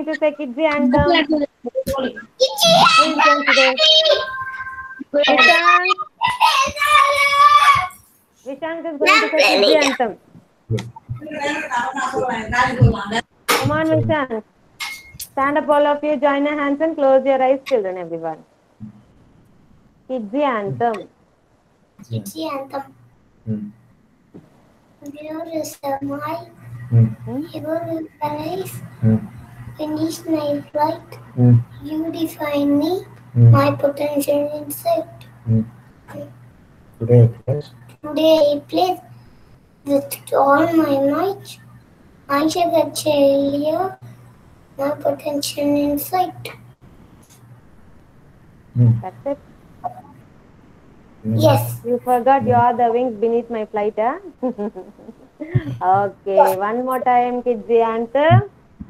to say Kidsy anthem? Who is going to say? Vishank. Vishank is going to say Kidsy anthem. Come on, Vishank. Stand up, all of you. Join your hands and close your eyes, children, everyone. Kidsy anthem. Kidsy anthem. Where is my hero rise? Finish my flight. You define me, my potential insight. Today I play with all my might. I shall tell you my potential insight. That's it. Yes. You forgot you are the wings beneath my flight, huh? Okay, one more time, Kidsy anthem.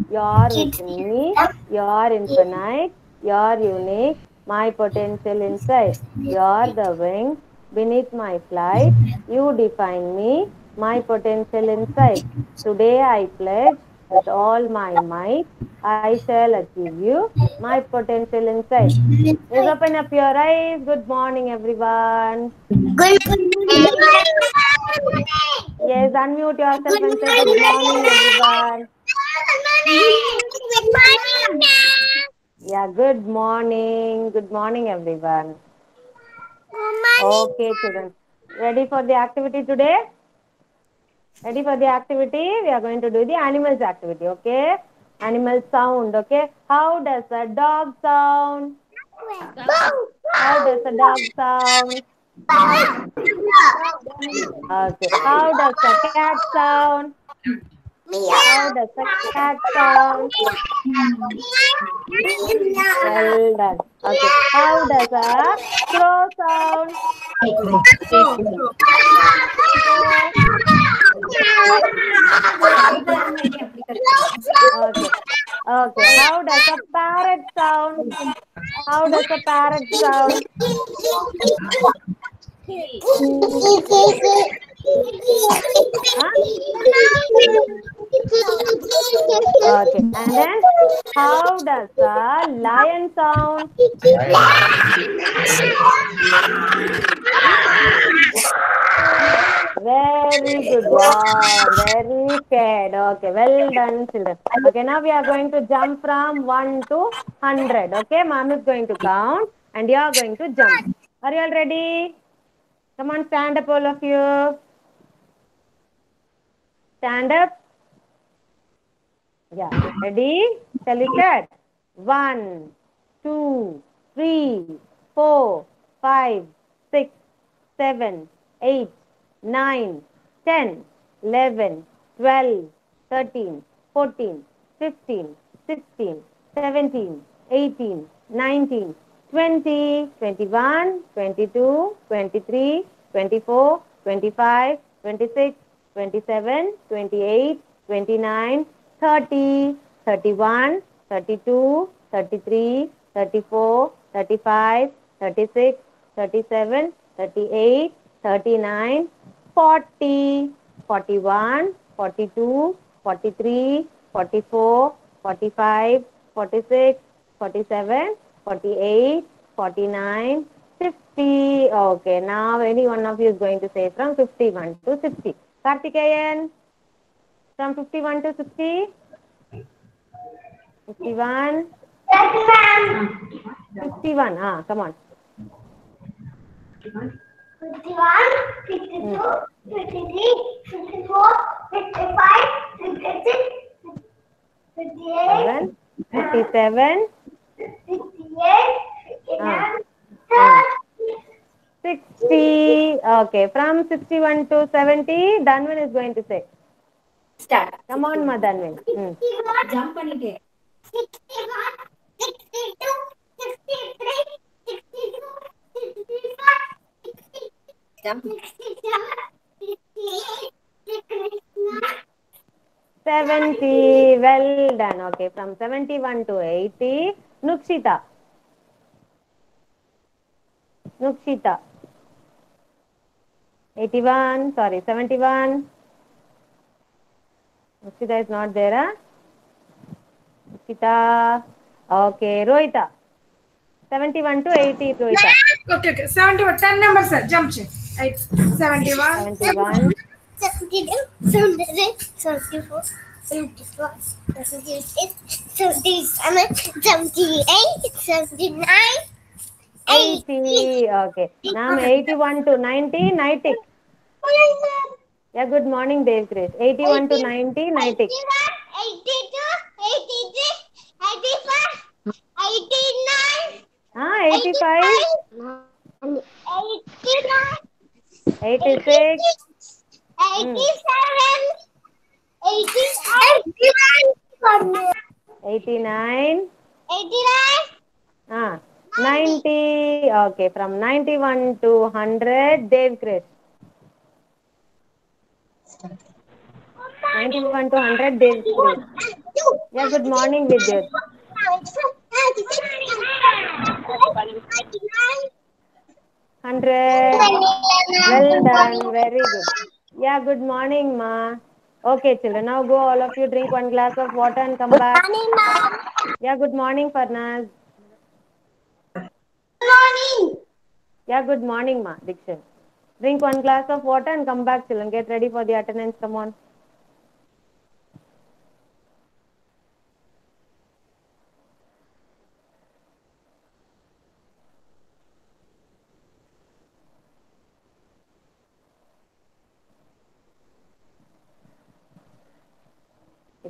You're within me, you're infinite, you're unique, my potential inside. You're the wings beneath my flight, you define me, my potential inside. Today I pledge with all my might, I shall achieve you, my potential inside. Please open up your eyes. Good morning, everyone. Good Yes, unmute yourself and say good morning, everyone. Yeah, good morning. Good morning, everyone. Okay, children. Ready for the activity today? Ready for the activity? We are going to do the animals activity, okay? Animal sound, okay? How does a dog sound? How does a dog sound? Okay. How does a cat sound? How does a cat sound? Well done. Okay. How does a crow sound? Crow. Okay. Okay. How does a parrot sound? How does a parrot sound? Huh? Okay. And then how does a lion sound? Very good. Wow. Very scared. Okay. Well done, children. Okay. Now we are going to jump from 1 to 100. Okay. Mom is going to count and you are going to jump. Are you all ready? Come on, stand up, all of you. Stand up. Yeah. Ready? Shall we start? 1, 2, 3, 4, 5, 6, 7, 8, 9, 10, 11, 12, 13, 14, 15, 16, 17, 18, 19, 20, 21, 22, 23, 24, 25, 26, 27, 28, 29, 30, 31, 32, 33, 34, 35, 36, 37, 38, 39, 40, 41, 42, 43, 44, 45, 46, 47, 48, 49, 50. Okay, now any one of you is going to say from 51 to 60. Kartikeyan, from 51 to 60. 51. 51. Come on. 51, 52, 53, 54, 55, 56, 58, 57. 58, 59, 60. Okay, from 61 to 70, Dhanvan is going to say. Start. Come on, ma Dhanvan. Jump பண்ணிட்டே 61, 62, 63, 64, 65, 66, Jump. 67, 68, 69, 70. Well done. Okay, from 71 to 80, Nukshita. Nukshita. 81. Sorry, 71. Nukshita is not there, huh? Kita. Okay, Rohita. 71 to 80, Rohita. Okay. 71. 10 numbers, sir. Jump check. 71. 71. 72, 73, 74, 75, 76, 77, 78, 79, 80. Okay. Now 81 to 90, Nitik. Yeah, good morning, Dev Krish. 81 to 90, Nitik. 82, 83, 85, 89, 85, 89, 86. 87, 89. 89, 90. Okay, from 91 to 100, Dev Krish. 91 to 100, Dev Krish. Yeah, good morning, Vidyut. 100. Well done. Very good. Yeah, good morning, Ma. Okay, children. Now go, all of you, drink one glass of water and come back. Yeah, good morning, Farnaz. Yeah, good morning, Ma. Dikshan. Drink one glass of water and come back, children. Get ready for the attendance. Come on.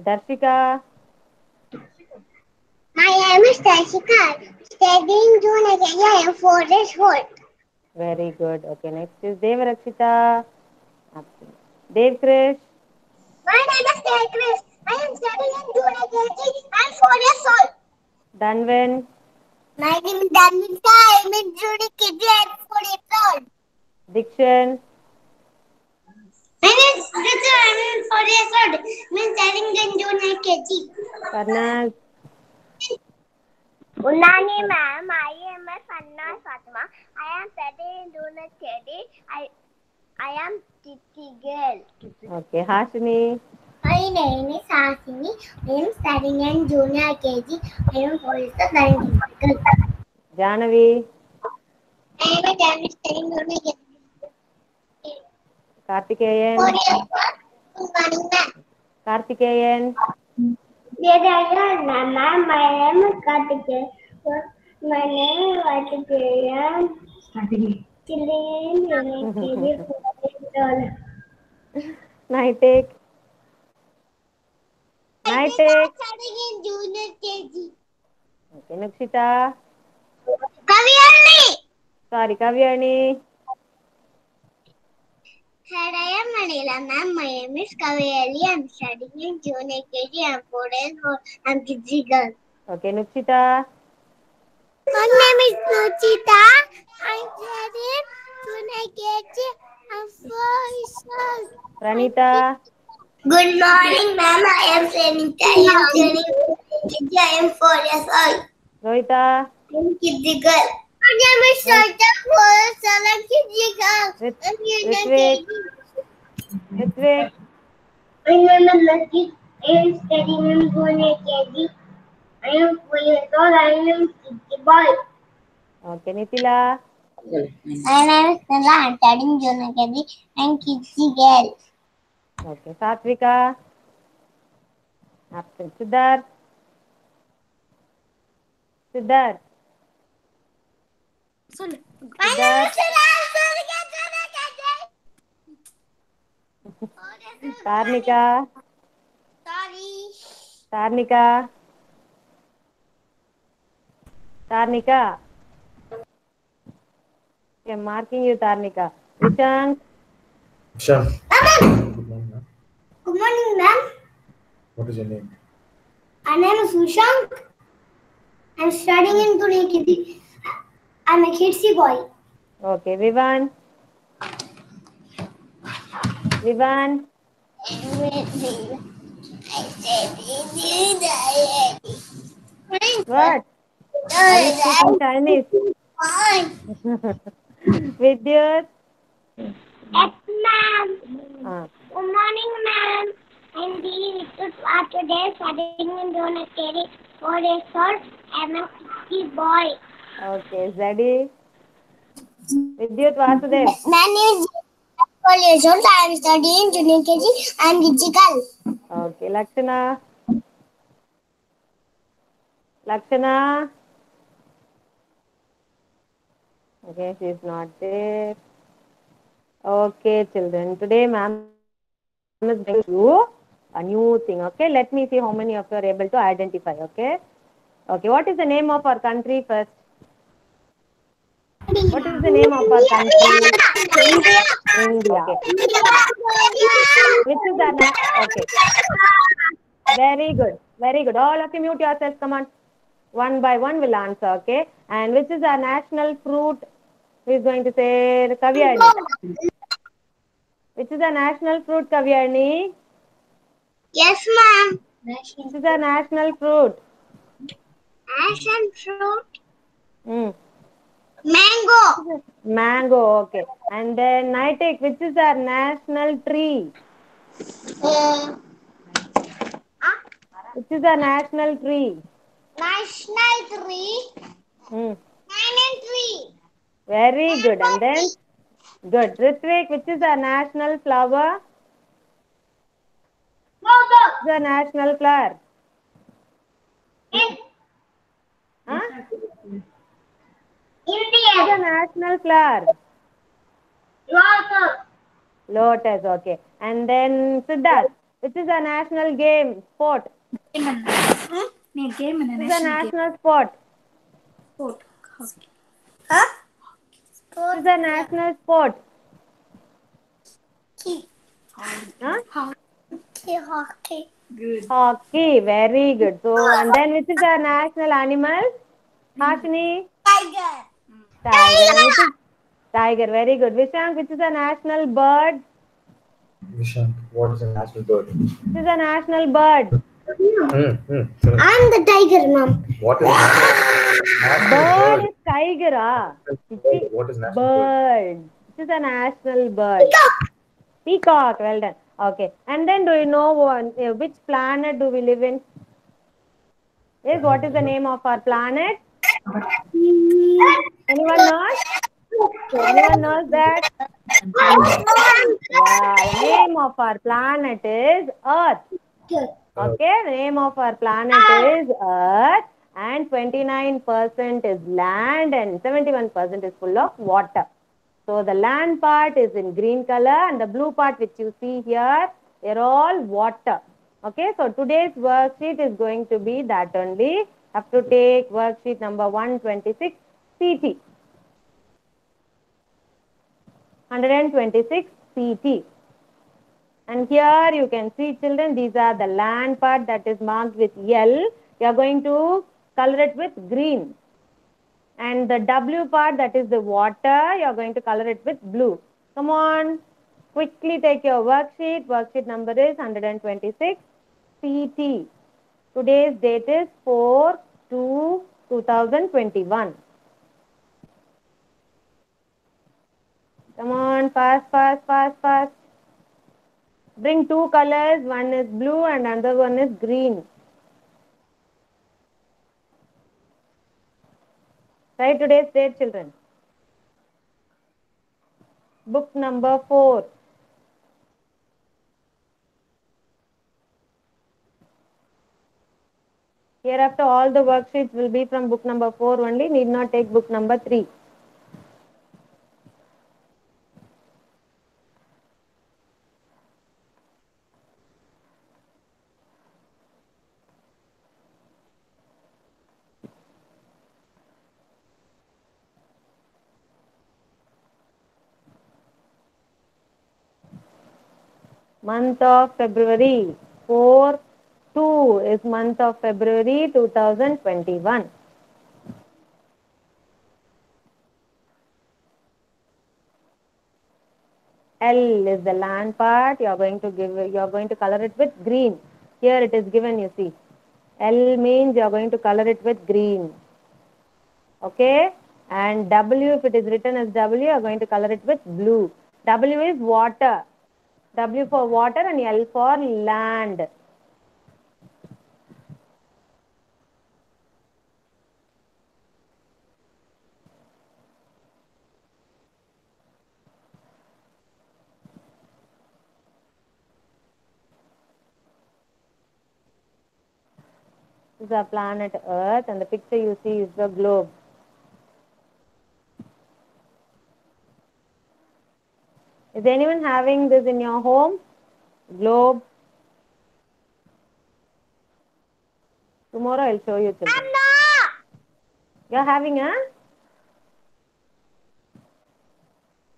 Darshika. My name is Darshika. Studying June Academy. I am 4 years old. Very good. Okay, next is Devarakshita. Absent. Dev Krish. My name is Chris. I am studying in June Academy. I am 4 years old. Danven. My name is Danvita. I am in June Academy. I am 4 years old. Dikshan. My name is Ritu. I am 4 years old. I am studying in June Academy. Farnaz. Unani ma'am, I am a Farnaz Fatima. I am studying in June Academy. I am Titi girl. Okay, Hashini. My name is Hasini. I am studying in junior KG. I am 4 years old. I am Titi girl. Janavi. I am a Janice studying junior KG. Kartikeyan. 4 years old. Good morning ma'am. Kartikeyan. Dear ma'am, my name is Kartikeyan. My name is Kartikeyan. Studying in junior KG. 4 years old. Nightek. Nightek. Studying in junior KG. Okay, Nukshita. Kavyani. Sorry, Kavyani. Hi, I am Manila ma'am. My name is Kavyali. I am studying in junior KG. I am 4 years old. I am Kidzi girl. Okay, Nukshita. My name is Nuchita. I am studying junior KG. I am 4 years old. Pranita. Good morning ma'am. I am Pranita. I am studying KG. I am 4 years old. Rohita. I am Kidzi girl. My name is Shweta. 4 years old. I am Kidzi girl. I am junior Ritvik. KG. Ritvik. My name is Latif. I am studying in junior KG. I am 4 years old. I am Kidzi boy. Okay, Nitila. My name is Nala. I am studying junior KG. I am Kidzi girl. Okay, Satvika. Absent. Siddharth. Siddharth. My name Siddharth. is Tarnika. Sorry. Tarnika. Tarnika. Okay, I'm marking you, Tarnika. Vishank. Sure. Good morning, ma'am. What is your name? My name is Ushank. I'm studying in Pune KG. I'm a Kidzi boy. Okay, Vivan. Vivan. What? Are you speaking Chinese? Vidyut. Yes, ma'am. Ah, Good morning, ma'am. And we are today studying in Donut Terry 4 years old. I'm a kitty boy. Okay, Zadi. Vidyut Vasudev. My name is 4 years old. I am studying junior KG. I am Gijigal. Okay, Lakshana. Lakshana. Okay, she is not there. Okay, children. Today, ma'am is going to you a new thing. Okay, let me see how many of you are able to identify. Okay. Okay, what is the name of our country first? What is the name of our country? India. India. Okay. Which is the okay. Very good. Very good. All of you mute yourselves. Come on. One by one will answer. Okay. And which is our national fruit? Who is going to say Kavyani? Which is our national fruit, Kavyani? Yes, ma'am. Which is our national fruit? Passion fruit. Hmm. Mango. Mango. Okay. And then Nitik, which is our national tree? Which is our national tree? National tree. Hmm. Banyan tree. Very good. And then good. Ritvik, which is our national flower? Which is our national flower? Huh? Which is our national flower? Lotus. Lotus. Okay. And then Siddharth, which is our national game sport? Game Which is our national sport? sport. Hockey. Which is our national sport? Huh? Hockey. Good. Hockey. Very good. So, and then which is our national animal? Hashini? Tiger. Tiger. And which is tiger? Very good. Vishank, which is our national bird? Vishank, what is a national bird? Which is a national bird? I'm the tiger, mom. What is national Bird bird? is tiger. Ah. What is national bird? Bird. This is a national bird. Peacock. Well done. Okay. And then do you know which planet do we live in? Yes, what is the name of our planet? Anyone knows? Anyone knows that? Yeah, the name of our planet is Earth. Okay, the name of our planet is Earth, and 29% is land and 71% is full of water. So the land part is in green color and the blue part which you see here, they're all water. Okay, so today's worksheet is going to be that only. Have to take worksheet number 126 CT. 126 CT. And here you can see, children, these are the land part that is marked with L. You are going to color it with green. And the W part, that is the water, you are going to color it with blue. Come on, quickly take your worksheet. Worksheet number is 126 CT. Today's date is 4/2/2021. Come on, fast, fast, fast, fast. Bring two colors, one is blue and another one is green. Write today's date, children. Book number 4. Hereafter all the worksheets will be from book number 4 only, need not take book number 3. Month of February. 4/2 is month of February 2021. L is the land part. You are going to color it with green. Here it is given, you see. L means you are going to color it with green. Okay? And W, if it is written as W, you are going to color it with blue. W is water. W for water and L for land. This is our planet Earth, and the picture you see is the globe. Is anyone having this in your home? Globe. Tomorrow I'll show you, children. You're having a?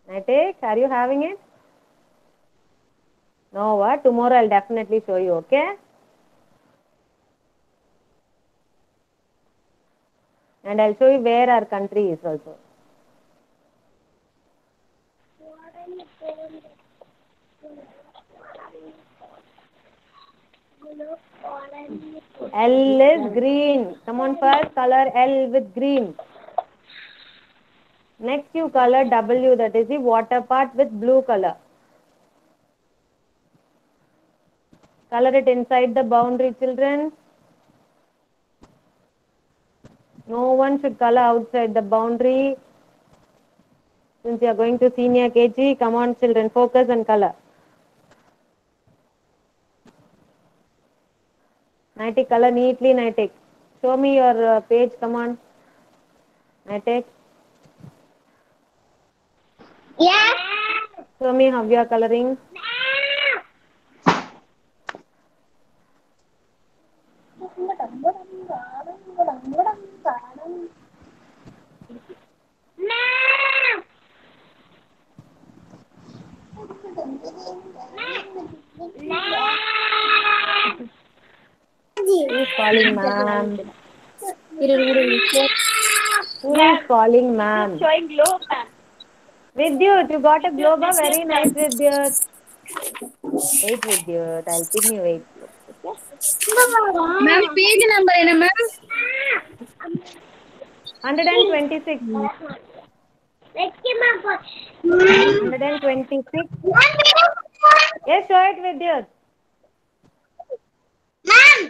Naitik, are you having it? No, what? Tomorrow I'll definitely show you, okay? And I'll show you where our country is also. L is green. Come on, first color L with green. Next you color W, that is the water part, with blue color. Color it inside the boundary, children. No one should color outside the boundary. Since you are going to senior KG, come on children, focus and color. Naitik, color neatly, Naitik. Show me your page, come on. Naitik. Yes. Show me how you are coloring. Who is calling ma'am? Who is calling ma'am? Showing globe, ma'am. Vidyut, you got a globe, very nice Vidyut. Wait Vidyut, I'll pin you, wait. Ma'am, page number என்ன ma'am? 126. 126. Yes, show it Vidyut.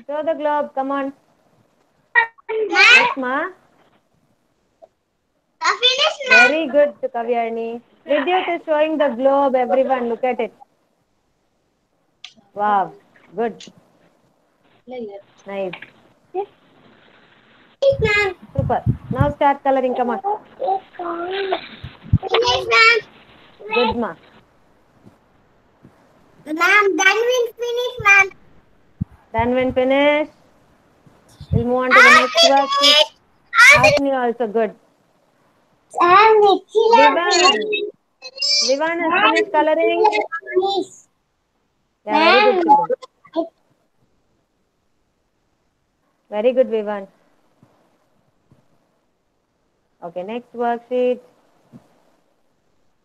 Show the globe, come on. Yes, ma. Very good, Kavyani. Vidyut is showing the globe, everyone, look at it. Wow, good. Nice. Super. Now start coloring, come on. Good, ma. Ma'am, then we'll finish, ma'am. Then when finished, we'll move on to the next worksheet. Asni also good. Vivan has finished coloring. Yeah, very good, children. Very good, Vivan. Okay, next worksheet.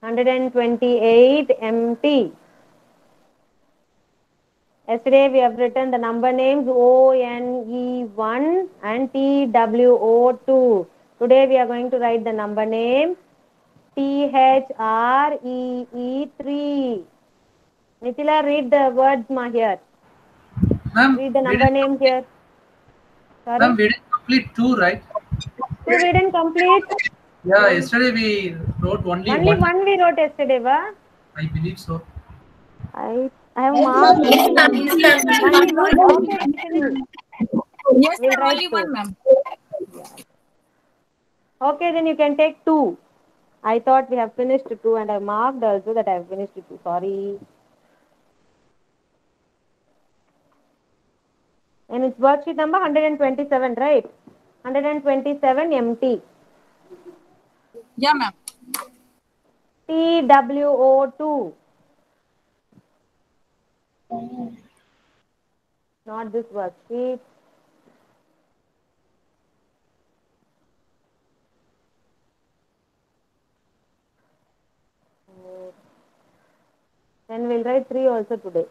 128 empty. Yesterday we have written the number names ONE1 and TWO2. Today we are going to write the number name THREE3. Nitila, read the words ma here. Ma'am, Read the number name here. Sorry? Ma'am, we didn't complete 2, right? 2 we didn't complete. Yeah, yesterday we wrote only one we wrote yesterday, wa? I believe so. I have marked. Yes, ma'am. Only one. Okay, finish. Yes, We'll ma'am. write Only 2. one, ma'am. Okay, then you can take 2. I thought we have finished 2 and I marked also that I have finished 2. Sorry. And it's worksheet number 127, right? 127 empty. Yeah, ma'am. TWO2. Not this worksheet. Then we'll write 3 also today.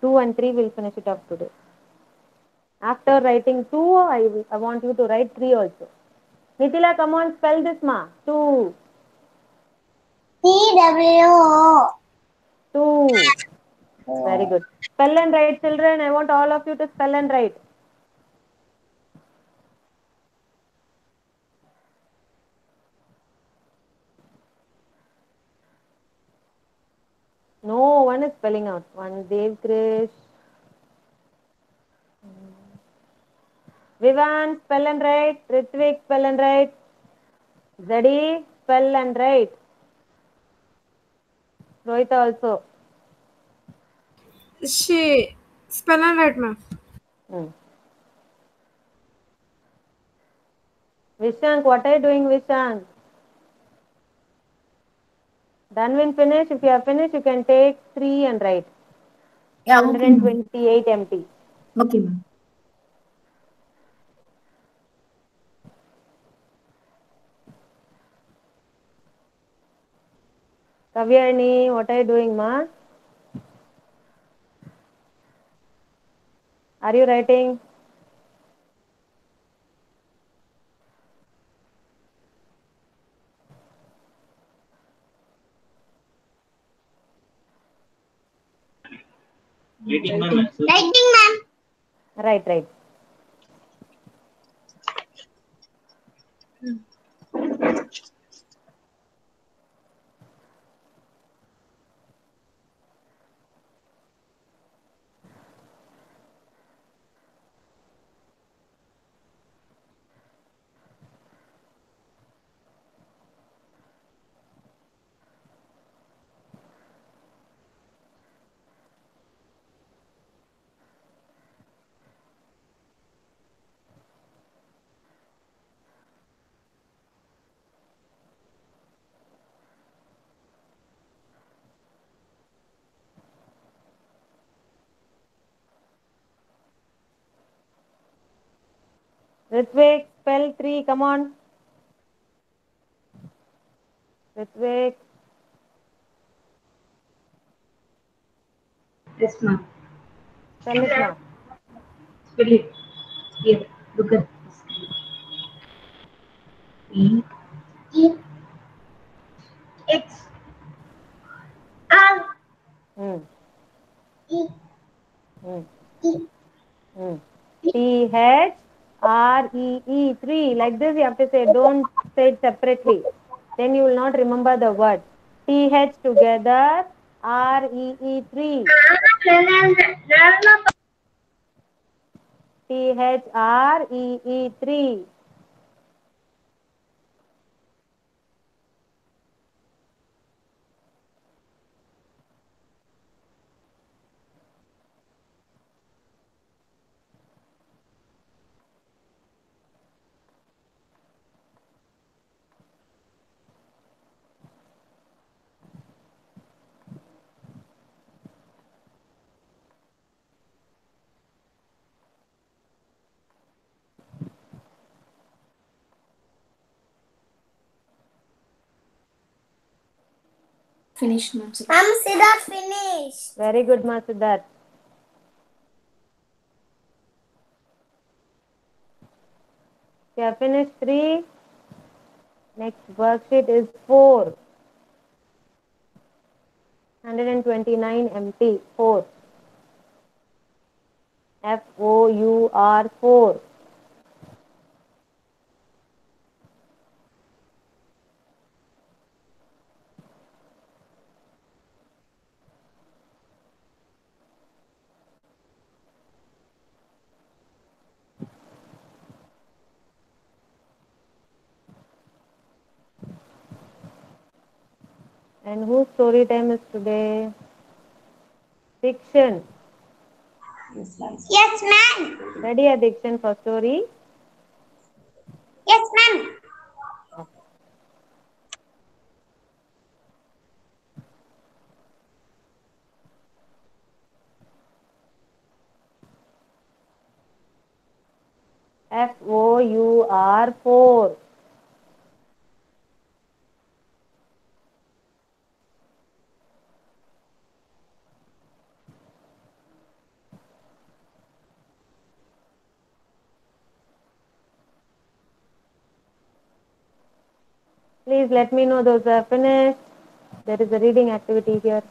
2 and 3 we'll finish it off today. After writing 2, I want you to write 3 also. Nitila, come on, spell this, ma. 2. TWO. 2. Very good. Spell and write, children. I want all of you to spell and write. No one is spelling out. One Dev Krish. Vivan, spell and write. Ritvik, spell and write. Zadi, spell and write. Rohita also. She spell and write, ma'am. Vishank, what are you doing, Vishank? Dhanvin, finish. If you are finished, you can take 3 and write. Yeah, okay, ma'am. 128 empty. Okay, ma'am. Kavyani, what are you doing, ma? Are you writing? Writing, ma'am. Right, right. Ritvik, spell 3, come on. Ritvik, Yes, ma'am. spell it now. Spell it. Here, look at the screen. E. It's R Hmm. E Hmm. E. Hmm. Three. 3. Like this you have to say. Don't say it separately. Then you will not remember the word. TH together. REE 3. THREE 3. Finished, ma'am. Ma'am, Siddharth finished. Very good, Masudat. You have finished 3. Next worksheet is 4. 129 empty. 4. FOUR 4. And whose story time is today? Dikshan. Yes, ma'am. Ready, Dikshan, for story? Yes, ma'am. FOUR 4. Please let me know those are finished. There is a reading activity here.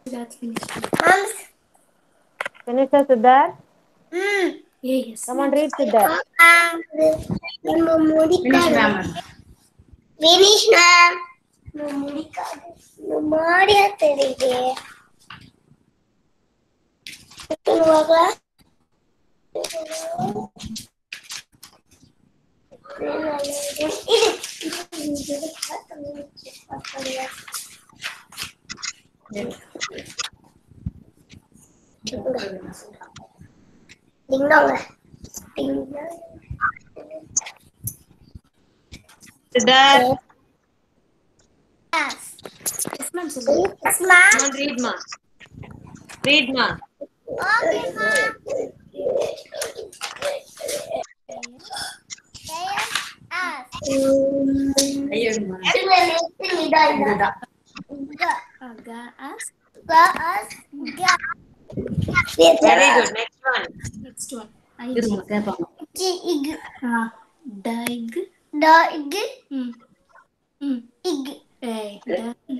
That's finished. Mom. Finish, Siddharth. Yes. Come on, read Siddharth. Finish, ma'am. Finish, ma'am. Memoria தெரியுது. சொல்லுவாங்களா? Siddharth, Yes, ma'am. சொல்லுங்க. come on, read ma. Read ma. Okay, ma'am. ஐயோ, ma'am. இதுதான். Gas. Very good. Next one. Next one. இருங்க, கேட்பாங்க. Dig.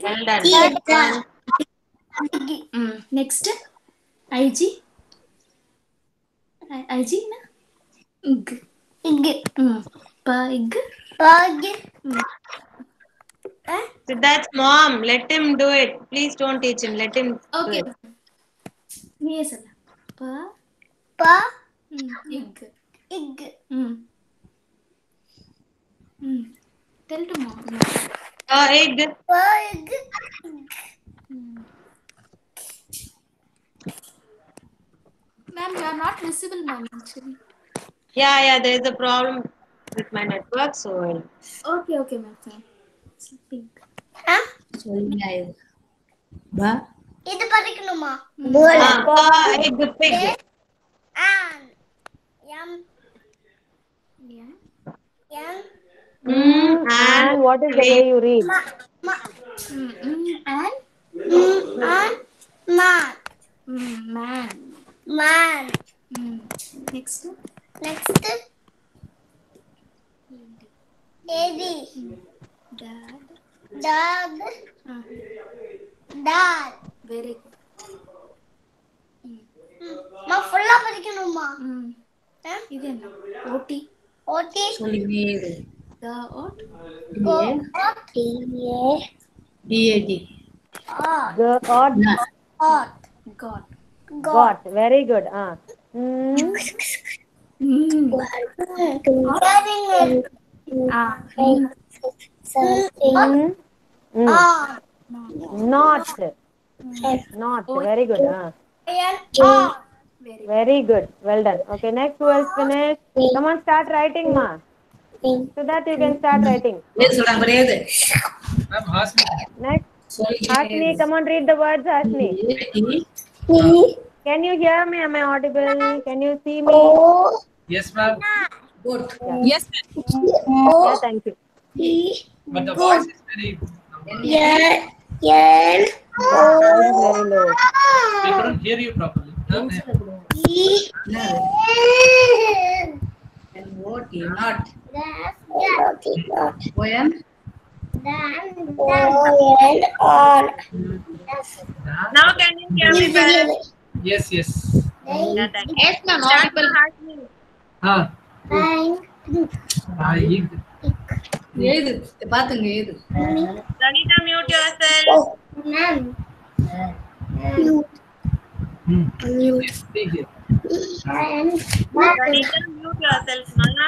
Well done. Next one. Next. IG. IG na? Pig. Siddharth's mom, let him do it. Please don't teach him. Let him do Okay. it. Yes. Egg. Tell to mom. Egg. Ma'am, you are not visible, ma'am. Actually. Yeah, there is a problem with my network, so Okay, ma'am. Fine. Pig. சொல்லுங்க, இது. பா. இது படிக்கணுமா? egg, pig. M Yeah. And what is the way you read? And man. man. Next. Eddie. Dad. Dad. Very good. ஃபுல்லா படிக்கணுமா? இது என்ன? OT. சொல்லுங்க, இது. The what? DAD. Got. Very good. Not. Very good. Very good. Well done. Okay, next who else finished? Come on, start writing, ma. So that you can start writing. ஏது சொல்றாங்க பாரு, ஏது. Ma'am, Hasni. Next, Hashni, come on, read the words, Hashni. Can you hear me? Am I audible? Can you see me? Yes, ma'am. Good. Yeah, thank you. But the voice is very. Very low. We couldn't hear you properly. And what is not? Poem. Now can you hear me better? Yes. Yeah, thank you. Yes, ma'am. Audible. Egg. ஏது பாத்துங்க, ஏது. Pranita, mute yourself. Stay here. Pranita, mute yourself, Mana.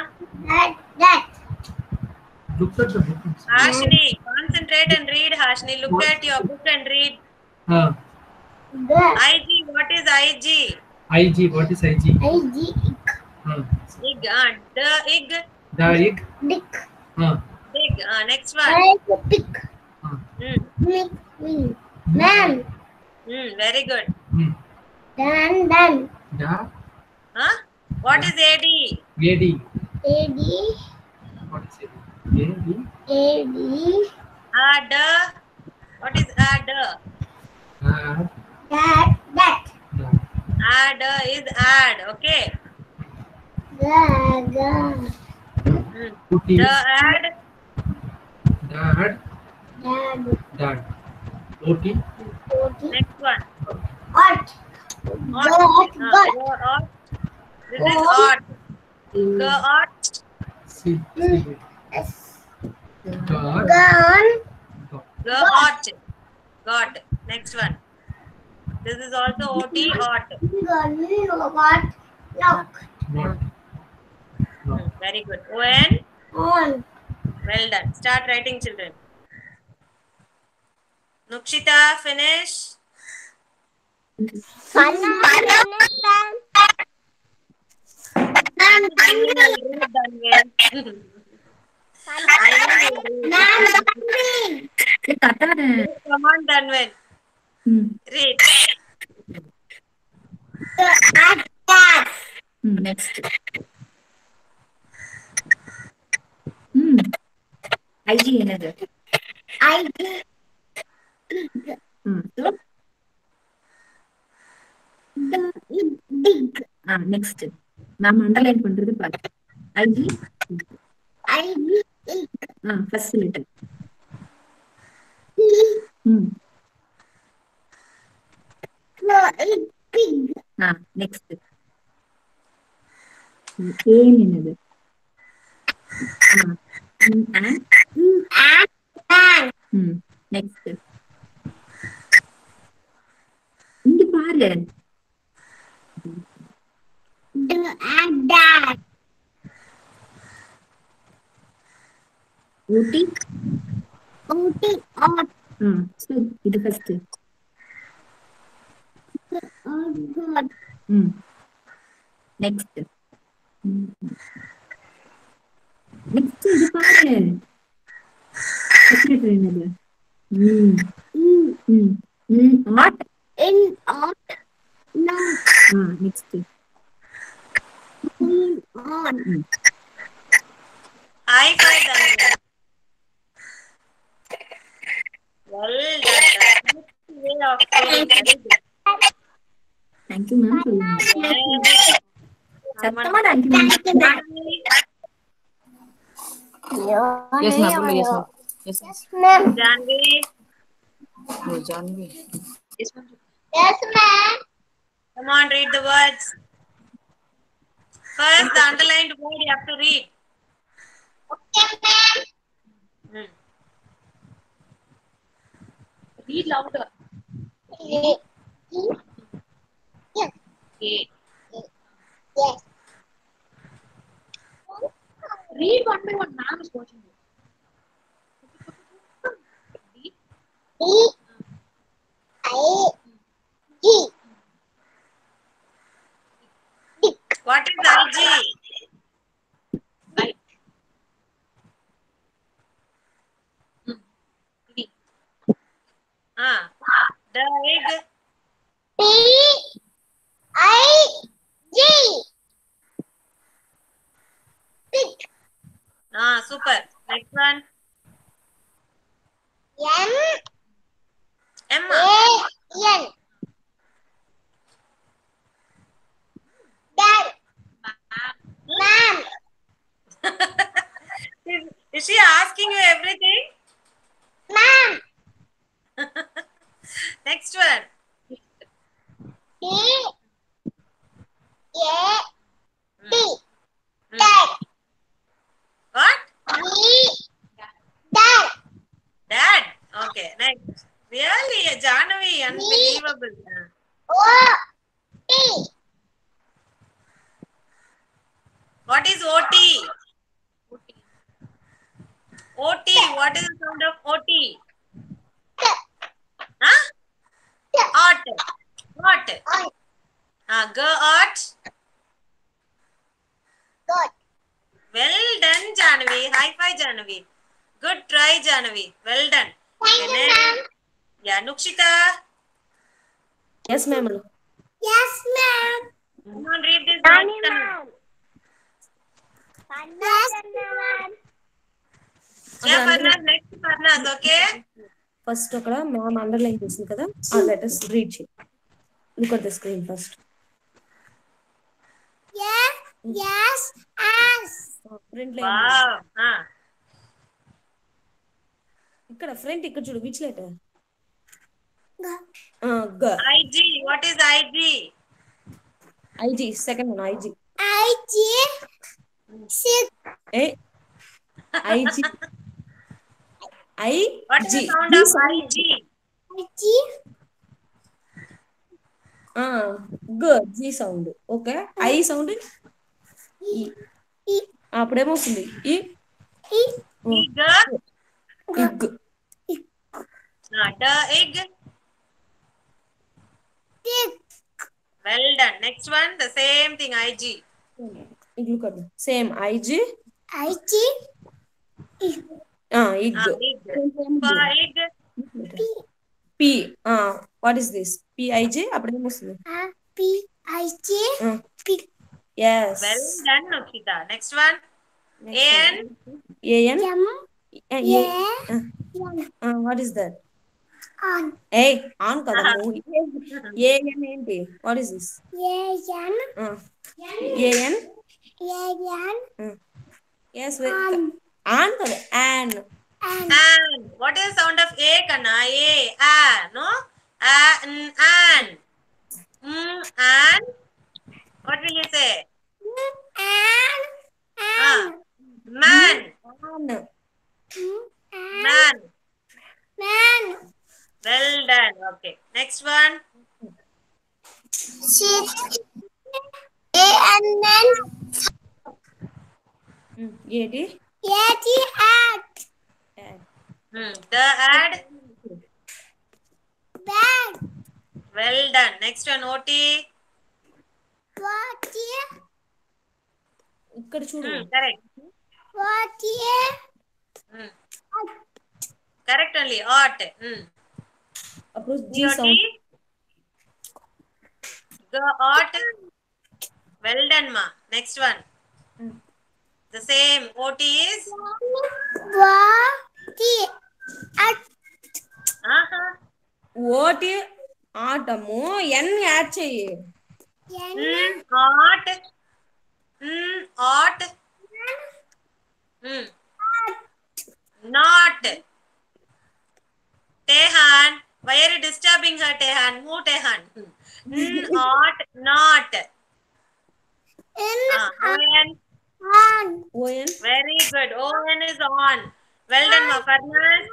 Look at the book. Hashni, concentrate and read. Hashni, look at your book and read. IG, what is IG? IG, what is IG? Egg. The egg. The egg. Dick. Big. Next one. Pick. Man. Very good. Dan. Da. What is AD? AD. AD. What is it? AD. AD. Add. What is add? That. Add is add. Okay. Putti. The add. Dad. Dad. OT. Next one. Ot. Ot. Go ot. This is ot. Go ot. C. God. Gun. Go ot. Got. Next one. This is also ot. Ot. Gun. What? Lock. Not. Very good. On. On. Well done. Start writing, children. Nukshita, finish. Come on, Danwin. Read. Next. IG என்னது? IG. Next. நாம underline பண்றது பாரு. IG. First letter. Pig. Next. A என்னது? Next. இங்க பாரு. Dad. ஊட்டி. Ot. So இது first. God. Next. Next இது பாரு. First letter என்னது? Ot. In ot. No. Next. On. High five, Danwin. Well done. Way of saying. Very good. Thank you, ma'am. சத்தமா thank you, ma'am. Yes, ma'am. Yes, ma'am. Yes, Ma'am. Janvi. no, Janvi. Yes, ma'am. Yes, ma'am. Come on, read the words. First, the underlined word you have to read. Okay, ma'am. Read louder. Yes. A. Yes. Read one by one. Ma'am is watching you. D. D-I-G. What is IG? Right. D. The egg. P-I-G. Pig. Super. Next one. Emma. M-A-N. Dad. Ma'am. Is she asking you everything? Ma'am. Next one. D-A-D. Dad. What? Dad. Dad. Okay. Next. Really, Jahnavi, unbelievable. O-T. What is OT? OT. What is the sound of OT? Huh? Ot. What? Go ot. God. Well done, Jahnavi. High five, Jahnavi. Good try, Jahnavi. Well done. Thank you, ma'am. Yeah, Nukshita. Yes, ma'am. Yes, ma'am. Come on, read this. Nani, words. ma'am. Yes, ma'am. Yeah, Farnaz. Next, Farnaz. Okay. First అక్కడ ma'am underline చేసింది కదా ఆ letters read చేయి. Look at the screen first. Yes, yes, as. Front line Wow. ఇక్కడ front ఇక్కడ చూడు which letter? G. IG. What is IG? IG. Second one. IG. IG. A. IG. I. What is G. the sound G of sound. IG? IG. G. G sound. Okay. I sound. E. అప్పుడేమో వస్తుంది ఈ Egg. ఇగ్ The egg. Well done. Next one, the same thing. IG. Igloo కదా same IG IG. ఇగ్ Egg. For egg. P what is this PIG అప్పుడేమో వస్తుంది PIG. yes Well done, Nokita. Next one. AN. AN M. What is that On. A on కదా AN ఏంటి what is this AN. AN AN. yes on కదా an An. What is the sound of A, Kana? A. No? An. An. What will you say? Man. Man. Man. Well done. Okay. Next one. ANN. ఏది At. The add. Bag. Well done. Next one. OT. What? ఇక్కడ చూడు Correct. What? Correct only. Ought. అప్పుడు G GOT. Sound The ought. Well done, ma. Next one. The same. OT is. What? ఓటి atom ఎన్ add చెయ్యి Ought. Ought. Not. Tehan. Why are you disturbing her, Tehan? Move, Tehan. Ought. Not. ON. ఓఎన్ Very good. ON is on. Well done, ma. Farnaz.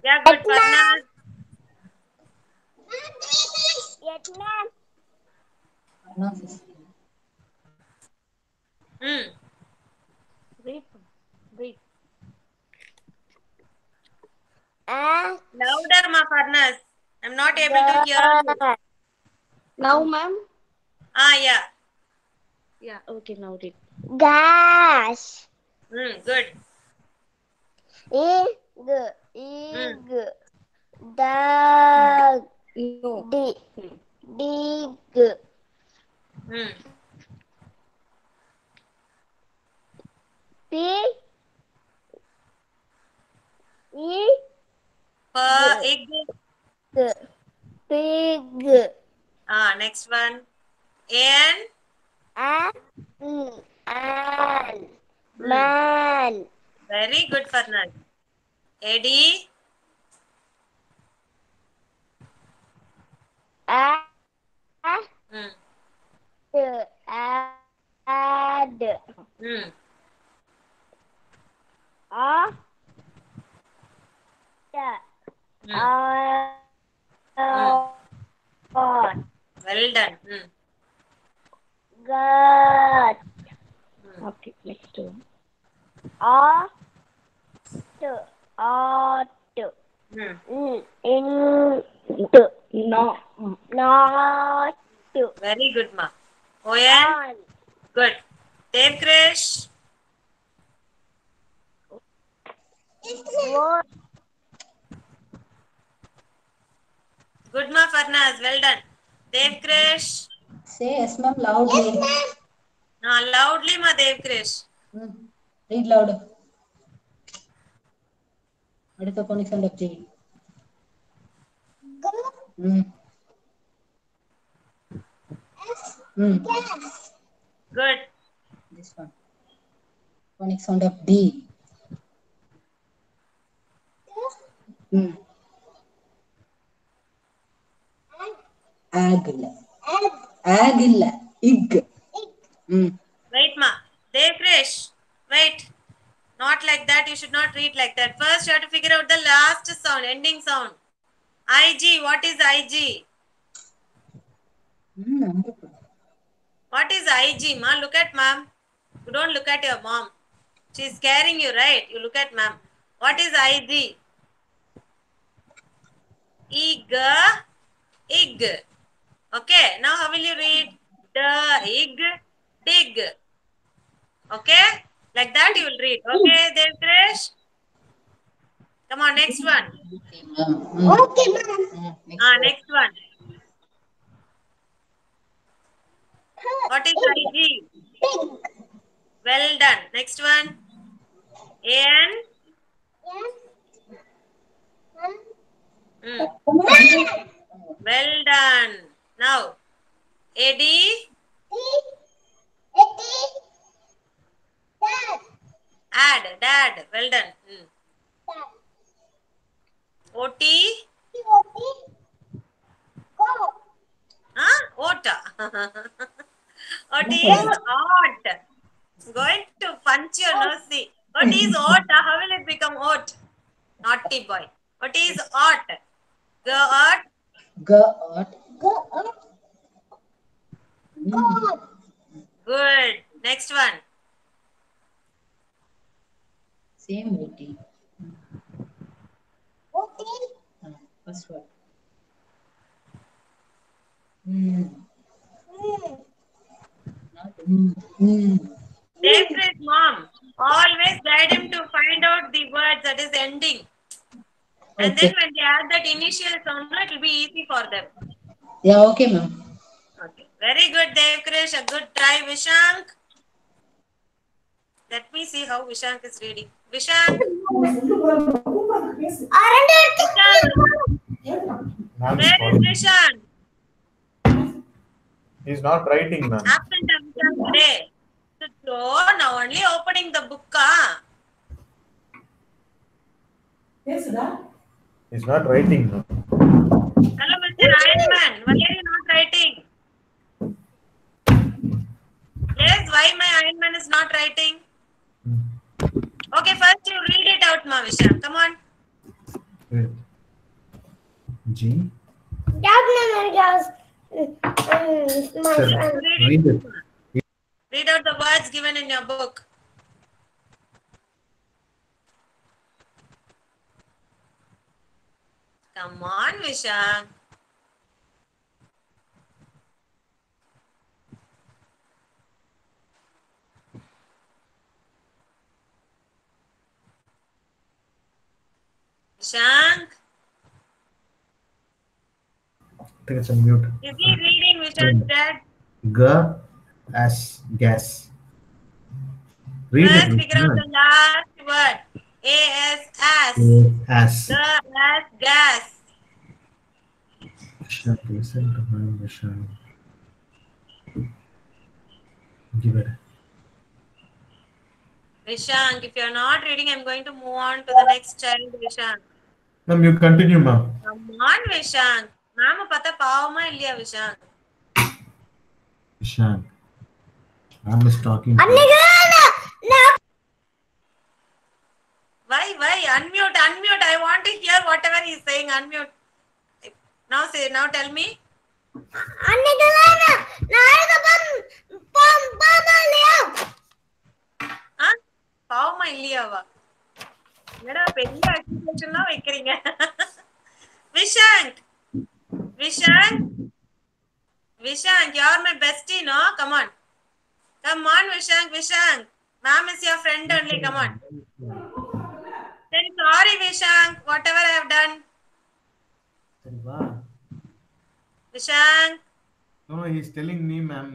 Yeah, good, Farnaz. Louder, ma, Farnaz. I'm not able to hear you. Now, ma'am. Yeah. Yeah, okay, now read. Gas. Good. Ig. Dag. No. Dig. P. E. Egg. Pig. Next one. An. An. Man. Very good, Farnaz. Eddie. Add. Well done. Got. Okay, next one. Ought. No. Not. Very good, ma. Oyan. Good. Devkrish. What? Good, ma. Farnaz. Well done. Devkrish. Say yes, ma'am, loudly. Loudly, ma. Devkrish. Read louder. What is the phonics sound of G? Good. This one. Phonics sound of D. Ag illa. Ag illa. Ig. Wait, ma. Devkrish, wait. Not like that. You should not read like that. First, you have to figure out the last sound, ending sound. IG. What is IG? What is IG, ma? Look at ma'am. You don't look at your mom. She's scaring you, right? You look at ma'am. What is IG? Ig. Ig. Okay. Now, how will you read? The ig. Dig. Okay? Like that you will read. Okay, Devkrish? Come on, next one. Okay, ma'am. Next one. What is IG? Well done. Next one. AN? Well done. Now, AD? Add. Dad. Well done. OT? Ota. OT is odd. Going to punch your nose. See. OT is odd. How will it become odd? Naughty boy. OT is odd. Go odd. Good. Next one. Same OT. First one. Devkrish mom, always guide him to find out the words that is ending. And then when they add that initial sound, it will be easy for them. Yeah, okay, ma'am. Okay. Very good, Devkrish. A good try, Vishank. Let me see how Vishank is reading. Vishank. Ma'am is Where is calling. Vishank? He's not writing, ma'am. Absent today. So now only opening the book. He's not writing, ma'am. Hello, Mr. Ironman. Why are you not writing? Yes, why my Ironman is not writing? Okay, first you read it out, Vishank. Come on. Wait. G. Read Read it. Read out the words given in your book. Come on, Vishank. Vishank. I think it's on mute. Is he reading Vishank's dad? G as gas. Read First, it. figure out the last word. A-S-S. As. The as gas. Vishank, listen to my Vishank. Give it. Vishank, if you are not reading, I'm going to move on to the next child, Vishank. Ma'am, you continue, ma'am. Come on, Vishank. Ma'am, pata paavama illaya, Vishank. Vishank. Ma'am is talking. Why? Unmute. I want to hear whatever he's saying. Unmute. Now tell me. பாவமா இல்லையாவா? என்னடா பெரிய அக்யூசேஷன்லாம் வைக்கிறீங்க? Vishank, you are my bestie, no? Come on, Vishank. Ma'am is your friend only. Come on. Then sorry, Vishank, whatever I have done. Vishank. No, he's telling me, ma'am.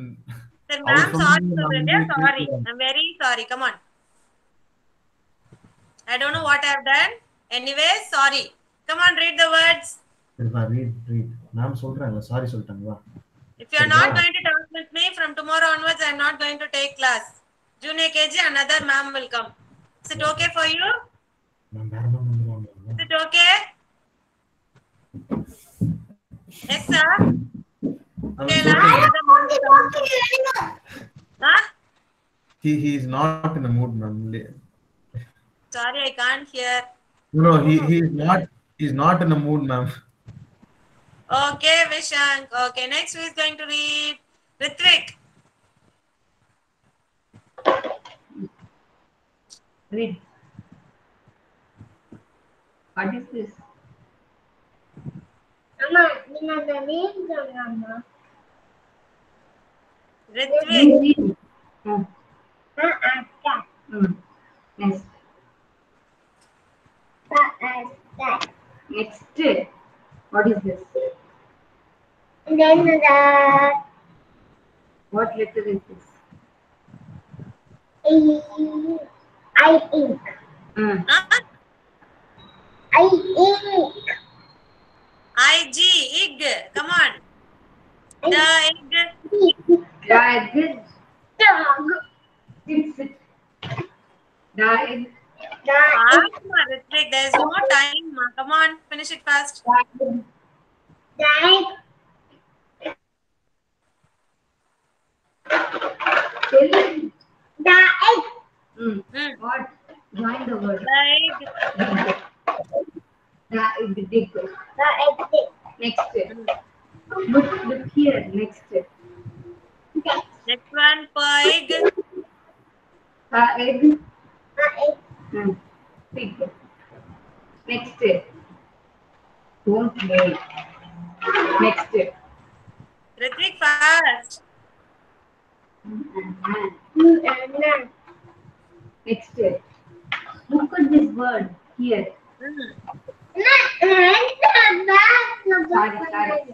Sir, ma'am, sorry. I'm very sorry. Come on. I don't know what I have done. Anyway, sorry. Come on, read the words. Read. Ma'am, sorry, Sultan. If you are not going to talk with me from tomorrow onwards, I am not going to take class. Junior KG, another ma'am will come. Is it okay for you? Is it okay? Yes, sir. Okay, so now sorry. another moon. Huh? He is not in the mood, ma'am. Sorry, I can't hear. No, he's not in the mood, ma'am. Okay, Vishank. Okay, next who is going to read? Ritvik. Read. What is this? Mama, you know the names of Mama. Ritvik. Read. Aska. Next. Aska. Next. What is this? Then the What letter is this? I ink. Huh? I ink. IG. Ig. Come on. The egg. Drag. Dog. Sit. Drag. Come on, Ritvik. There is no time. Come on, finish it fast. Dog. Tell me. Dog. What? Join the word. The egg. Dig. Next. Look here. Next. Next one, pig. Egg. Pig. Next. Don't play. Next. Ritvik, fast. Next. Look at this word here.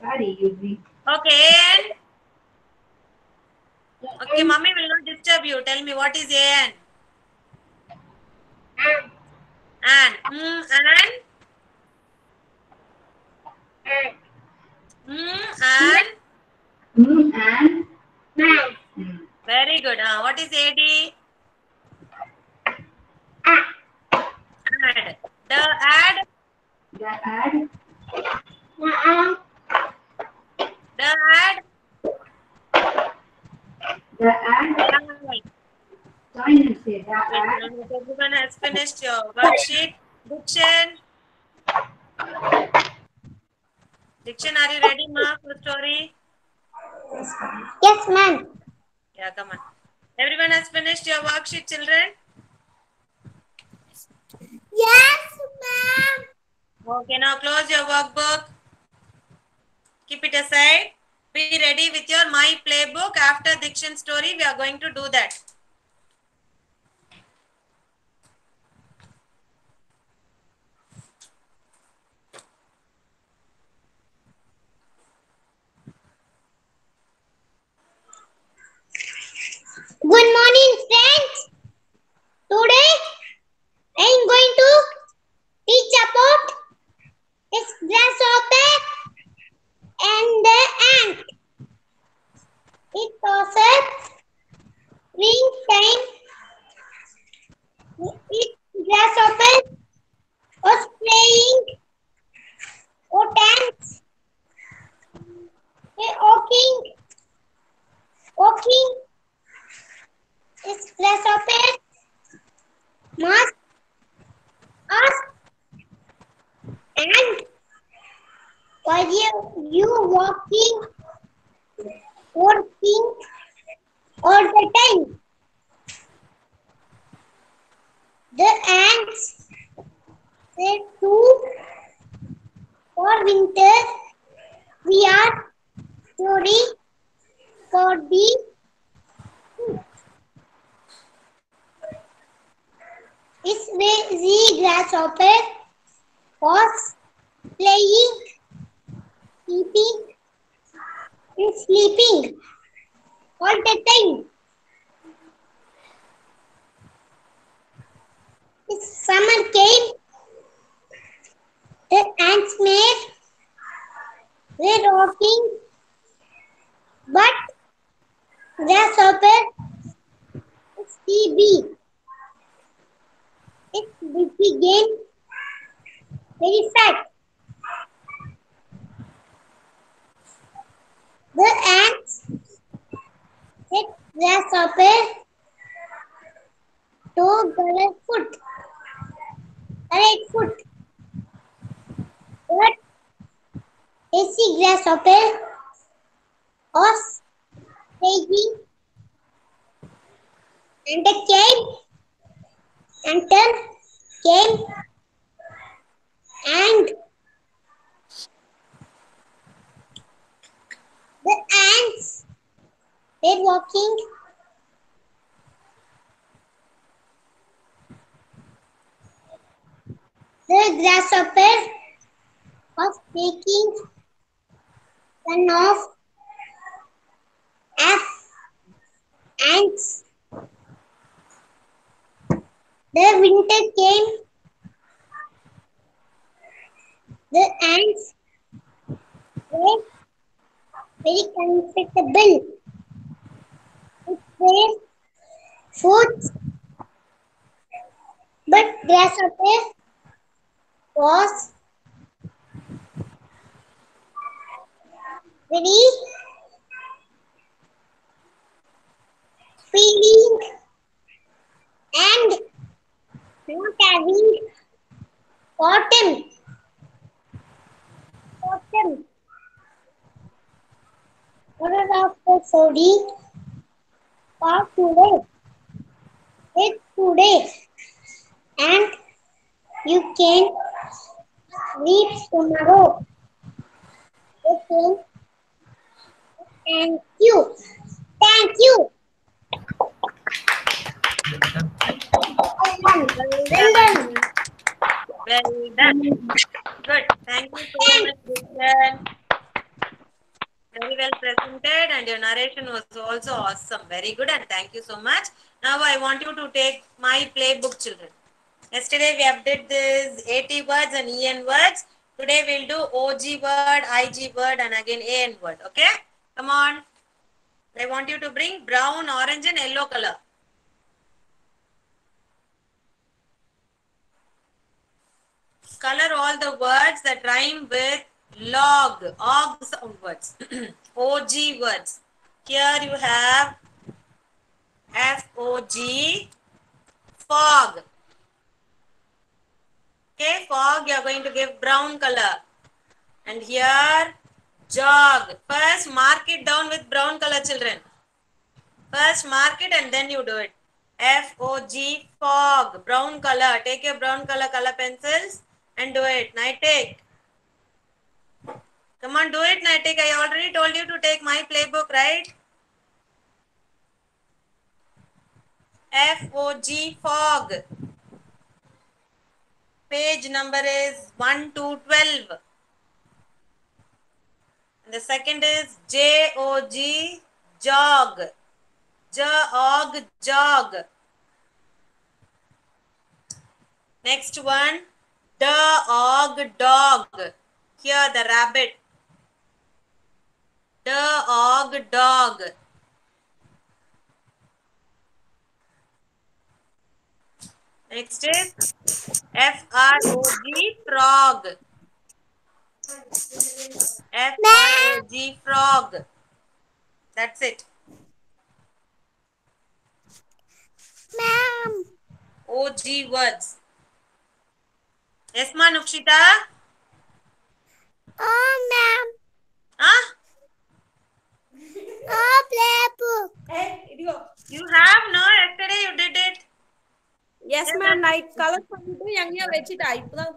Sorry. You read. Okay, and? Okay, mommy will not disturb you. Tell me what is an? An. And? And? And Very good. What is AD? Add. The add. the add. The add. The add. Join and say the add. Everyone has finished your worksheet. Diction. Diction, are you ready, ma, for story? Yes, ma'am. Yeah, come on. Everyone has finished your worksheet, children? Yes, ma'am. Okay, now close your workbook. Keep it aside. Be ready with your My Playbook. After diction story, we are going to do that. Good morning, friends. Today I am going to teach about this grasshopper and the ant. It was a springtime. Grasshopper was playing with ants. Walking. This grasshopper must ask, and why are you working all the time? The ants said for winter we are sorry for the this lazy grasshopper was sleeping all the time. This summer came, the ants were walking, but grasshopper is sleepy. It became very fat. The grasshopper, two correct foot. Correct foot. What is the grasshopper? Horse, baby, and a came, and then came, and the ants were walking. The grasshopper was making fun of ants. The winter came. The ants were very comfortable with their food, but grasshopper was very feeling and not having cotton. Order of the story for today. It's today, and you can read tomorrow. Okay. Thank you. Thank you. Well done. Well done. Good. Thank you so much, Richard. Very well presented, and your narration was also awesome. Very good, and thank you so much. Now I want you to take my playbook, children. Yesterday we have did this AT words and EN words. Today we'll do OG word, IG word, and again AN word. Okay? Come on. I want you to bring brown, orange, and yellow color. Color all the words that rhyme with log, og sound words. OG words. Here you have FOG, fog. Okay, fog you are going to give brown color. And here, jog. First mark it down with brown color, children. First mark it and then you do it. FOG, fog, brown color. Take your brown color pencils and do it. Nightek. Come on, do it, Nightek. I already told you to take my playbook, right? FOG, fog. Page number is 1 to 12. And the second is JOG, jog. Jog, jog. Next one, dog, dog. Here the rabbit. Dog, dog. Next is FROG, frog. FROG, frog. That's it. Ma'am. OG words. Yes, ma, Nukshita? Oh, ma'am. Huh? Oh, playbook. Hey, idigo. You have? No, yesterday you did it. Yes, ma'am. Night color பண்ணிட்டு எங்கயா வெச்சிட்டா இப்பதான்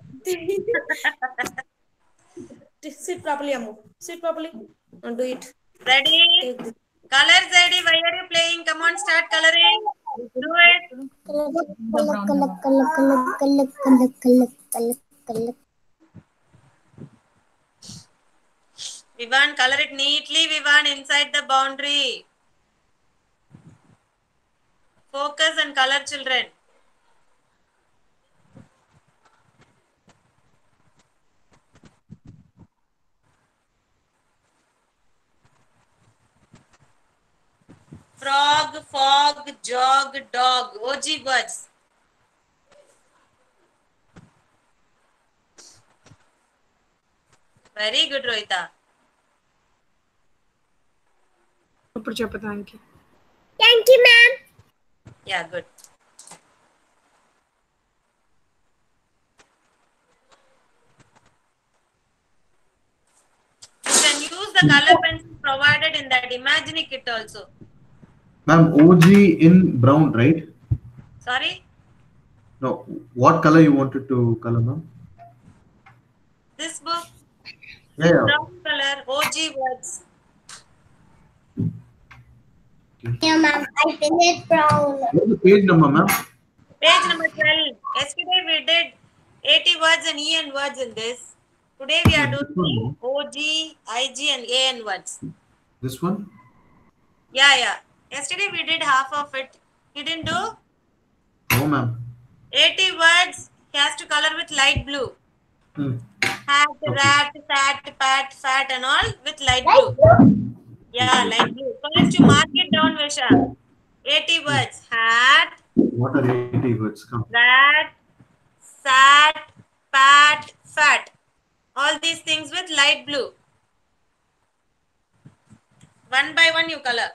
sit properly, Ammu. Sit properly and do it. Ready? Colors ready. Why are you playing? Come on, start coloring. Do it. Vivan, color it neatly, Vivan, inside the boundary. Focus and color, children. Frog, fog, jog, dog. OG words. Very good, Rohita. ఇప్పుడు చెప్పడానికి Thank you, ma'am. Yeah, good. You can use the color pencil provided in that imaginary kit also. Ma'am, OG in brown, right? Sorry? No, what color you wanted to color, ma'am? This book, Yeah, yeah. brown color, OG words. Yeah, ma'am. I finished brown. What's the page number, ma'am? Page number 12. Yesterday we did 80 words and EN words in this. Today we are doing OG, IG and AN words. This one? Yeah. Yesterday we did half of it. You didn't do? No, ma'am. 80 words, he has to color with light blue. Hat, Okay. rat, fat, pat, fat and all with light blue. Yeah, light blue. First you mark it down, Visha. 80 words. Hat, What are 80 words? Come. rat, sat, pat, fat. All these things with light blue. One by one you color.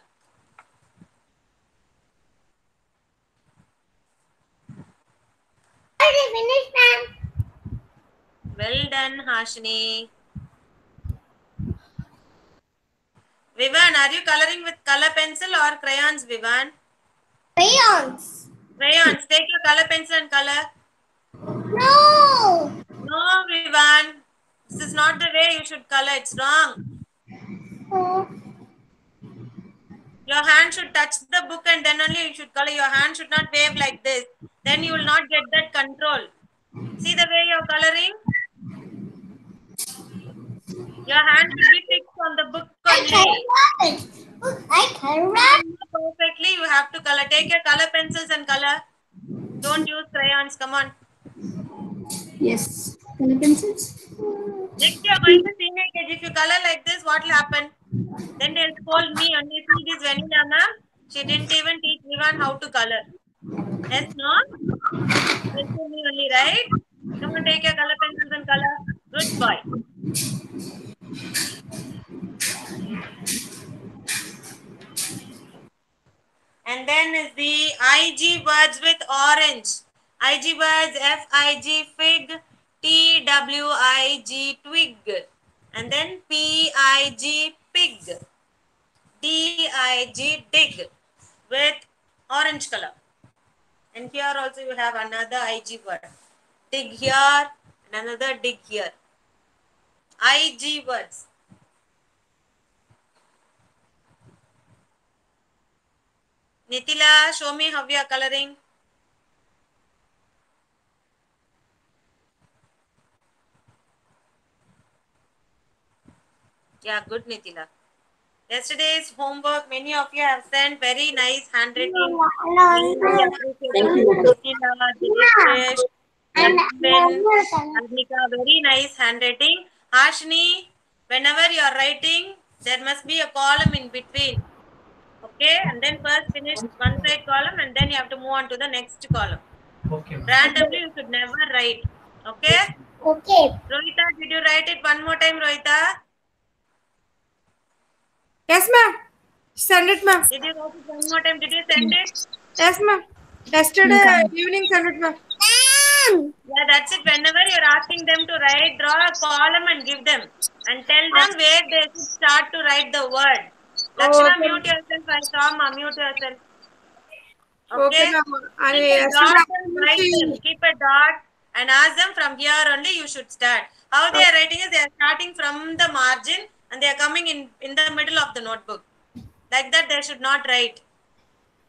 Already finished, ma'am. Well done, Hashini. Vivan, are you coloring with color pencil or crayons, Vivan? Crayons. Crayons. Take your color pencil and color. No. No, Vivan. This is not the way you should color. It's wrong. Oh. Your hand should touch the book and then only you should color. Your hand should not wave like this. Then you will not get that control. See the way you're coloring? Your hand should be fixed on the book only. I colored. Perfectly, you have to color. Take your color pencils and color. Don't use crayons. Come on. Yes. Color pencils. Next, you are going to senior KG. If you color like this, what will happen? Then they'll scold me. Only see this Vanilla ma'am. She didn't even teach Vivan how to color. Yes, no? Listen me only, right? Come on, take your color pencils and color. Good boy. And then is the IG words with orange. IG words, FIG, fig, TWIG, twig. And then PIG, pig. DIG, dig. With orange color. And here also you have another IG word. Dig here, and another dig here. IG words. Nitila, show me how you are coloring. Yeah, good, Nitila. Yesterday's homework, many of you have sent very nice handwriting. Very nice handwriting. Hashni, whenever you are writing, there must be a column in between. Okay, and then first finish one side column and then you have to move on to the next column. Okay, ma'am. Randomly, you should never write. Okay? Okay. Rohita, did you write it one more time, Rohita? Yes, ma'am. Send it, ma'am. Did you write it one more time? Did you send it? Yes, ma'am. Yesterday evening, send it, ma'am. Yeah, that's it. Whenever you're asking them to write, draw a column and give them. And tell them where they should start to write the word. Lakshana, mute yourself. I saw ma, mute yourself. Okay? Keep a dot and ask them from here only you should start. How they are writing is they are starting from the margin and they are coming in the middle of the notebook. Like that they should not write.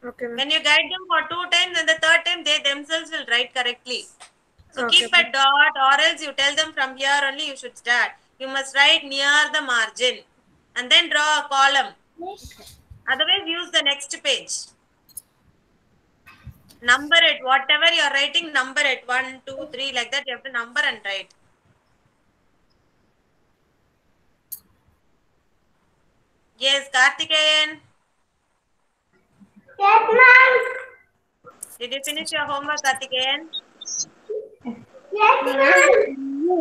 Okay, When you guide them for 2 times and the third time they themselves will write correctly. So keep a dot or else you tell them from here only you should start. You must write near the margin and then draw a column. Otherwise use the next page. Number it. Whatever you are writing, number it. 1, 2, 3 like that. You have to number and write. Yes, Karthikeyan. Yes, ma'am. Did you finish your homework, Karthikeyan? Yes, ma'am.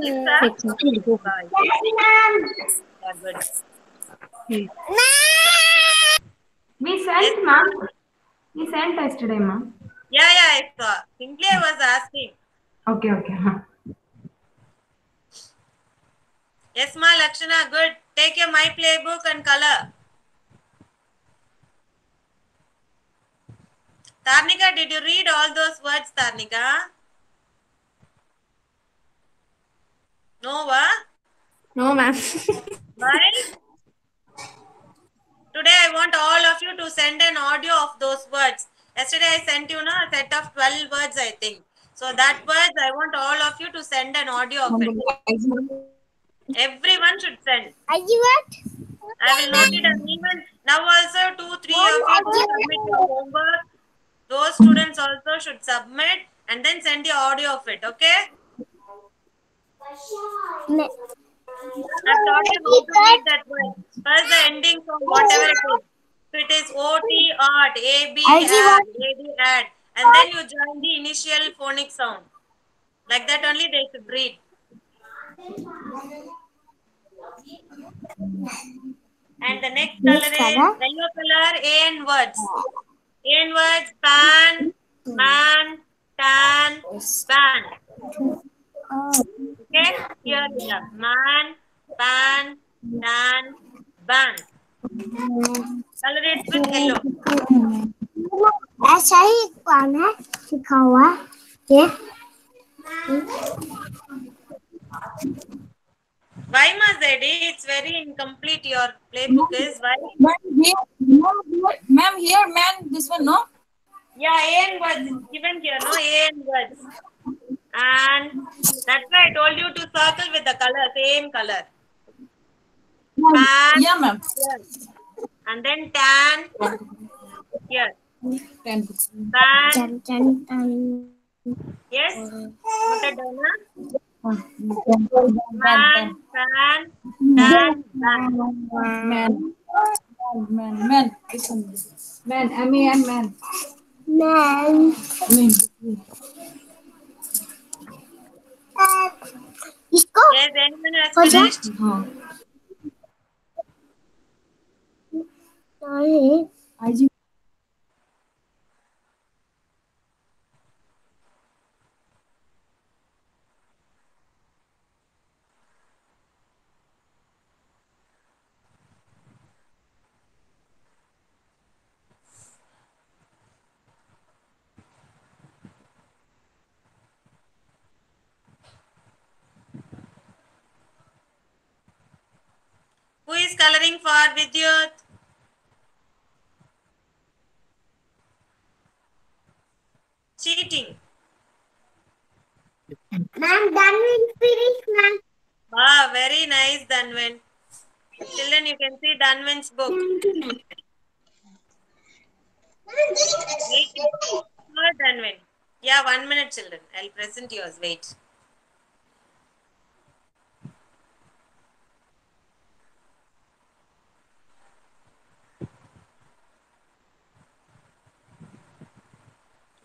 Yes, sir. Yes, ma'am. Yeah, good. We sent, ma'am. He sent yesterday, ma. Yeah, I saw. Simply I was asking. Okay. Yes, ma, Lakshana, good. Take your my playbook and color. Tarnika, did you read all those words, Tarnika? No, wa? No, ma'am. Why? Today I want all of you to send an audio of those words. Yesterday I sent you a set of 12 words, I think. So that words, I want all of you to send an audio of it. Everyone should send. I will note it, and even now also 2-3 of you who submit your homework, those students also should submit and then send the audio of it, okay? I've taught you how to read that word. First the ending from whatever it is. So it is OT, art, AB, add, AD, add. And then you join the initial phonic sound. Like that only they should read. And the next color is yellow color, AN words. AN words, pan, man, tan, pan. Okay, here we have man, pan, tan, ban. Color it with yellow. ऐसा ही कौन है लिखा हुआ ये Why, Mazedi? It's very incomplete. Your playbook is why? Ma'am, here, man, this one, no? Yeah, AN words is given here, no? AN words. And that's why I told you to circle with the color, same color. Pan, Yeah, ma'am. here. And then tan, here. Pan. Pan, yes? Noted down, huh? Man, pan, tan, ban. Man. This one. Man, M-A-N, man. man इसको Yes, anyone has finished? नहीं Who is coloring for Vidyut? Cheating. Ma'am, Danvin finished, ma'am. Wow, very nice, Danvin. Children, you can see Danvin's book. Wait, Danvin. Yeah, 1 minute, children. I'll present yours. Wait.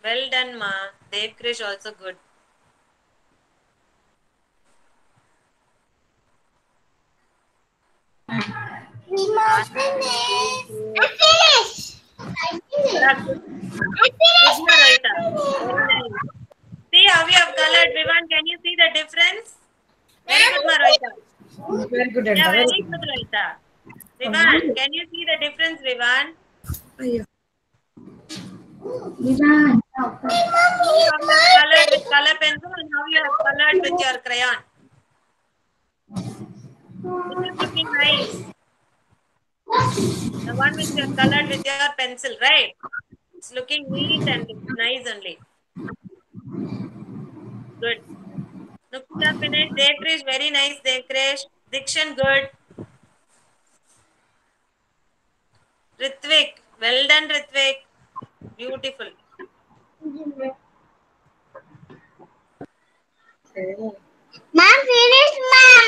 Well done, Ma. Dev Krish also good. I finished. See how we have colored, Vivan. Can you see the difference? Very good, Maroita. Very good, Yeah, very good, Roita. Vivan, can you see the difference, Vivan? Vivan. How you have colored with color pencil and how you have colored with your crayon. This is looking nice. The one which you have colored with your pencil, right? It's looking neat and nice only. Good. Nukta finished. Devkrish, very nice. Devkrish. Dikshan, good. Ritvik, well done, Ritvik. Beautiful. Ma'am, finished, ma'am.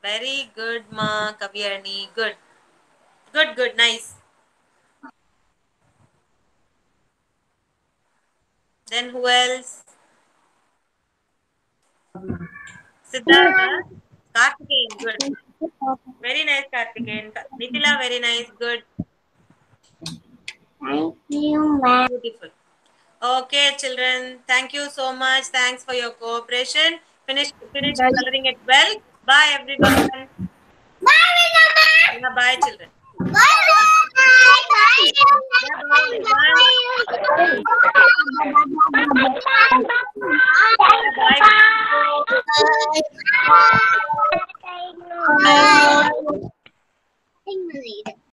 Very good, Ma. Kavyani. Good. Good. Nice. Then who else? Siddhartha. Karthikeyan. Good. Very nice, Karthikeyan. Nitila, very nice. Good. Thank you, ma'am. Beautiful. Okay, children. Thank you so much. Thanks for your cooperation. Finish coloring it well. Bye, everyone. Bye, Mama. Bye, children. Bye. Bye. Bye, bye.